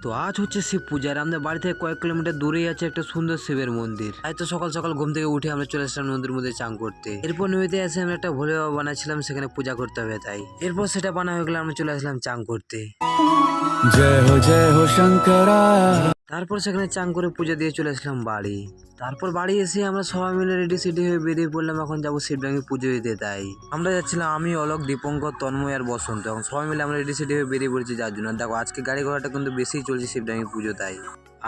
তো আজ হচ্ছে শিব পূজা আর আমাদের বাড়ি থেকে কয়েক কিলোমিটার দূরেই আছে একটা সুন্দর শিবের মন্দির। তাই তো সকাল সকাল ঘুম থেকে উঠে আমরা চলে আসলাম নদীর মধ্যে চান করতে। এরপর নদীতে এসে আমরা একটা ভোলে বাবা বানাচ্ছিলাম, সেখানে পূজা করতে হবে তাই। এরপর সেটা বানা হয়ে গেলে আমরা চলে আসলাম চান করতে। जय हो शंकरा। তারপর সেখানে চান করে পূজা দিয়ে চলে আসলাম বাড়ি। তারপর বাড়ি এসে আমরা সবাই মিলে রেডি সেডি হয়ে বেরিয়ে পড়লাম, এখন যাবো শিবডাঙ্গি পুজো দিতে। তাই আমরা যাচ্ছিলাম, আমি, অলোক, দীপঙ্কর, তন্ময় আর বসন্ত। এখন সবাই মিলে আমরা রেডি সেডি হয়ে বেরিয়ে পড়েছি যার জন্য। দেখো আজকে গাড়ি ঘোড়াটা কিন্তু বেশিই চলছে শিবডাঙ্গি পুজো তাই।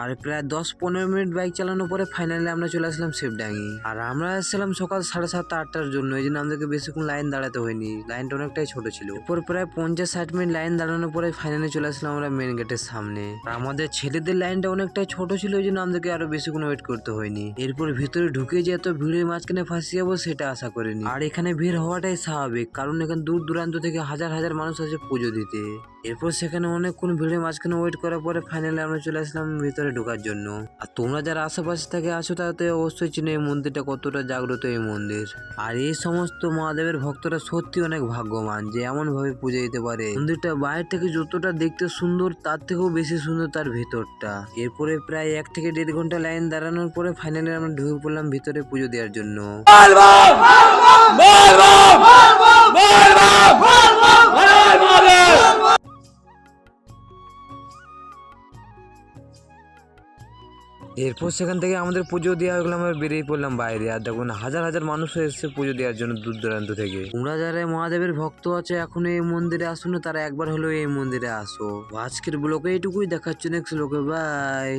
আর প্রায় 10-15 মিনিট বাইক চালানোর পরে ফাইনালি আমরা চলে আসলাম শিবডাঙ্গি। আর আমরা আসছিলাম সকাল 7:30-8টার জন্য, এই জন্য আমাদেরকে বেশিক্ষণ লাইন দাঁড়াতে হয়নি, লাইনটা অনেকটাই ছোট ছিল। এরপর প্রায় 50-60 মিনিট লাইন দাঁড়ানোর পরে ফাইনালি চলে আসলাম আমরা মেন গেটের সামনে। আর আমাদের ছেলেদের লাইনটা অনেকটাই ছোট ছিল, এই জন্য আমাদেরকে আরো বেশিক্ষণ ওয়েট করতে হয়নি। এরপর ভিতরে ঢুকে যে এত ভিড়ের মাঝখানে ফাঁসি যাবো সেটা আশা করিনি। আর এখানে ভিড় হওয়াটাই স্বাভাবিক, কারণ এখানে দূর দূরান্ত থেকে হাজার হাজার মানুষ আছে পুজো দিতে। এরপর সেখানে অনেকক্ষণ ভিড়ের মাঝখানে ওয়েট করার পরে ফাইনালি আমরা চলে আসলাম ভিতরে ঢোকার জন্য। আর তোমরা যারা আশেপাশে থেকে আসো তারা তো অবশ্যই চিনো এই মন্দিরটা কতটা জাগ্রত এই মন্দির। আর এই সমস্ত মহাদেবের ভক্তরা সত্যি অনেক ভাগ্যবান যে এমন ভাবে পুজো দিতে পারে। মন্দিরটা বাইরে থেকে যতটা দেখতে সুন্দর তার থেকেও বেশি সুন্দর তার ভিতরটা। এরপরে প্রায় 1 থেকে 1.5 ঘন্টা লাইন দাঁড়ানোর পরে ফাইনালি আমরা ঢুকে পড়লাম ভিতরে পুজো দেওয়ার জন্য। এরপর সেখান থেকে আমাদের পুজো দেওয়া হয়ে গেল, আমরা বেরিয়ে পড়লাম বাইরে। আর দেখুন হাজার হাজার মানুষ এসেছে পুজো দেওয়ার জন্য দূর দূরান্ত থেকে। তোমরা যারা মহাদেবের ভক্ত আছে এখনো এই মন্দিরে আসো না, তারা একবার হলেও এই মন্দিরে আসো। আজকের ব্লগে এইটুকুই, দেখাচ্ছি নেক্সট ব্লগে, বাই।